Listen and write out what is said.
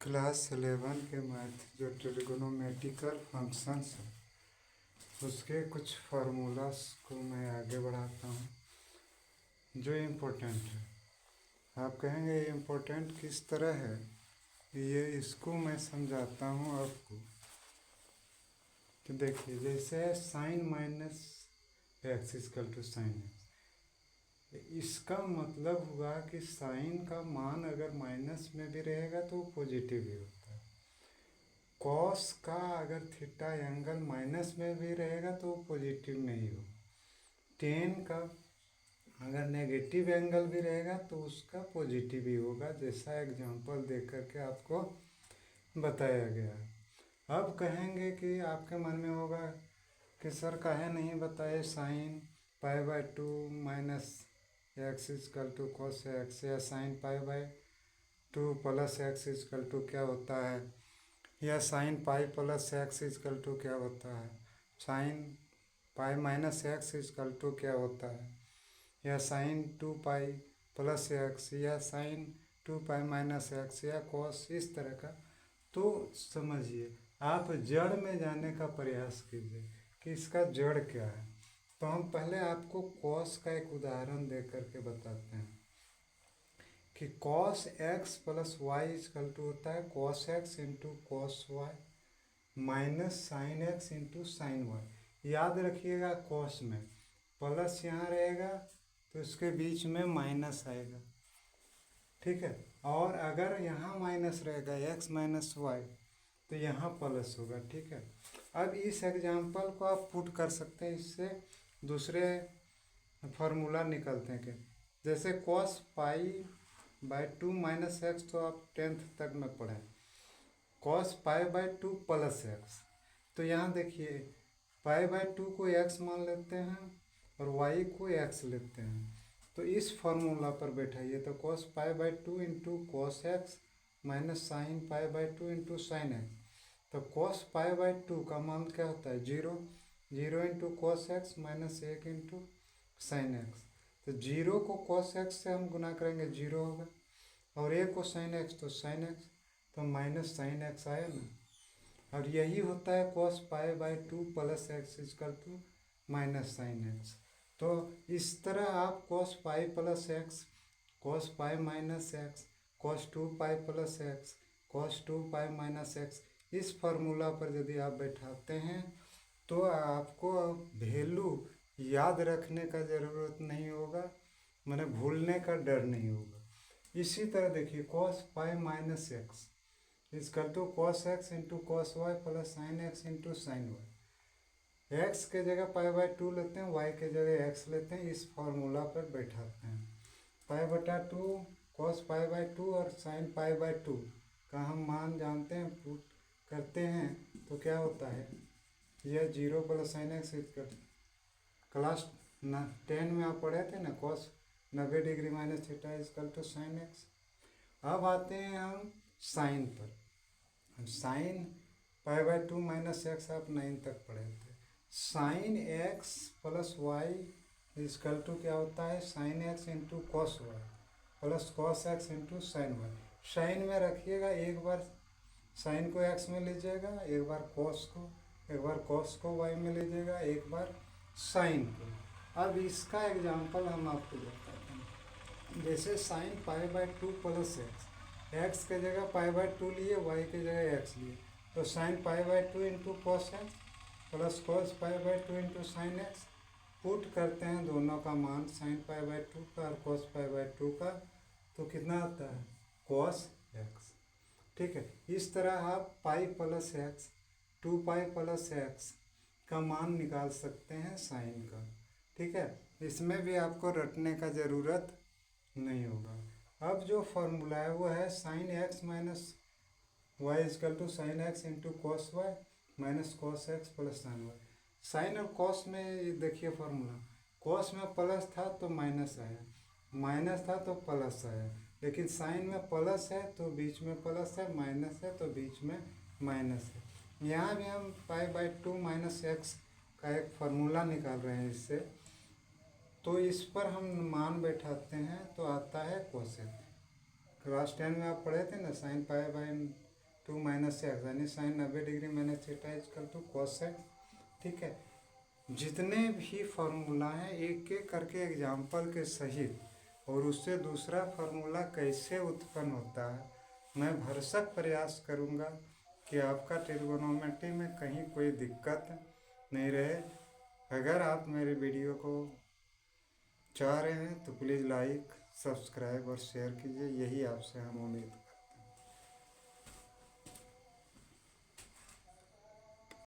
Class 11 के math जो trigonometrical functions है उसके कुछ फार्मूलास को मैं आगे बढ़ाता हूँ जो इम्पोर्टेंट है। आप कहेंगे ये इम्पोर्टेंट किस तरह है, ये इसको मैं समझाता हूँ आपको। तो देखिए, जैसे sine minus x equal to sine X, इसका मतलब हुआ कि साइन का मान अगर माइनस में भी रहेगा तो वो पॉजिटिव ही होता है। कॉस का अगर थीटा एंगल माइनस में भी रहेगा तो वो पॉजिटिव नहीं हो। टेन का अगर नेगेटिव एंगल भी रहेगा तो उसका पॉजिटिव ही होगा, जैसा एग्जांपल दे करके आपको बताया गया है। अब कहेंगे कि आपके मन में होगा कि सर काहे नहीं बताए sine pi by 2 minus x equal to cos x, या sine pi by 2 plus x equal to क्या होता है, या sine pi plus x equal to क्या होता है, sine pi minus x equal to क्या होता है, या साइन 2 पाई प्लस एक्स, या साइन 2 पाई माइनस एक्स, या कॉस, इस तरह का। तो समझिए, आप जड़ में जाने का प्रयास कीजिए कि इसका जड़ क्या है। तो हम पहले आपको कॉस का एक उदाहरण दे करके बताते हैं कि cos X plus Y equal to होता है cos X into cos Y minus sine X into sine Y. याद रखिएगा, कॉस में प्लस यहाँ रहेगा तो इसके बीच में माइनस आएगा, ठीक है। और अगर यहाँ माइनस रहेगा एक्स माइनस वाई तो यहाँ प्लस होगा, ठीक है। अब इस एग्जाम्पल को आप पुट कर सकते हैं, इससे दूसरे फार्मूला निकलते हैं कि जैसे cos pi by 2 minus x, तो आप 10th तक में पढ़ें। Cos pi by 2 plus x, तो यहाँ देखिए पाई बाय 2 को एक्स मान लेते हैं और वाई को एक्स लेते हैं। तो इस फार्मूला पर बैठाइए, तो cos pi by 2 into cos x minus sign pi by 2 into sine X. तो कॉस पाई बाय 2 का मान क्या होता है, 0 0 into cos x minus 1 into sine X. तो 0 को कॉस एक्स से हम गुना करेंगे 0 होगा, और 1 को साइन एक्स तो साइन एक्स, तो माइनस साइन एक्स आया ना। और यही होता है cos pi by 2 plus x equal to minus sine X. तो इस तरह आप cos pi plus X, cos pi minus X, cos 2 pi plus X, cos 2 pi minus X, इस फार्मूला पर यदि आप बैठाते हैं तो आपको वैल्यू याद रखने का ज़रूरत नहीं होगा, मैंने भूलने का डर नहीं होगा। इसी तरह देखिए, cos pi minus x equal to cos X into cos Y plus sine X into sine Y. X के जगह पाई बाय 2 लेते हैं, वाई के जगह एक्स लेते हैं, इस फार्मूला पर बैठाते हैं। पाई बटा 2 कॉस पाई बाय 2 और साइन पाई बाय 2 का हम मान जानते हैं, पुट करते हैं तो क्या होता है, यह 0 plus sine X equal class 10 में आप पढ़े थे ना, cos 90 degree minus theta equal to sine X. अब आते हैं हम साइन पर। Sine pi by 2 minus X आप 9 तक पढ़े थे। Sine X plus Y equal to क्या होता है, sine X into cos Y plus cos X into sine Y. Sine में रखिएगा, एक बार साइन को एक्स में लीजिएगा, एक बार कॉस को, एक बार कॉस को वाई में लीजिएगा, एक बार साइन को। अब इसका एग्जांपल हम आपको बताते हैं। जैसे sign pi by 2 plus x, x के जगह पाई बाय 2 लिए, वाई के जगह एक्स लिए, तो sign pi by 2 into cos X plus cos pi by 2 into sine x. Put करते हैं दोनों का मान, साइन पाई बाय 2 का और कॉस पाई बाय 2 का, तो कितना आता है, कॉस एक्स, ठीक है। इस तरह आप पाई plus x 2 pi plus x का मान निकाल सकते हैं साइन का, ठीक है। इसमें भी आपको रटने का ज़रूरत नहीं होगा। अब जो फॉर्मूला है वो है sine X minus Y equal to sine X into cos Y minus cos X plus sine Y. Sine और कॉस में देखिए फॉर्मूला, कॉस में प्लस था तो माइनस आया, माइनस था तो प्लस आया, लेकिन साइन में प्लस है तो बीच में प्लस है, माइनस है तो बीच में माइनस है। यहाँ भी हम पाई बाय 2 माइनस एक्स का एक फार्मूला निकाल रहे हैं इससे, तो इस पर हम मान बैठाते हैं तो आता है कोसेक। क्लास 10 में आप पढ़े थे ना, sine pi by 2 minus x यानी sine 90 degree minus theta equal to cosec. ठीक है, जितने भी फार्मूला हैं एक एक करके एग्जाम्पल के सहित और उससे दूसरा फार्मूला कैसे उत्पन्न होता है मैं भरसक प्रयास करूंगा कि आपका ट्रिग्नोमेट्री में कहीं कोई दिक्कत नहीं रहे। अगर आप मेरे वीडियो को चाह रहे हैं तो प्लीज़ लाइक, सब्सक्राइब और शेयर कीजिए, यही आपसे हम उम्मीद करते हैं।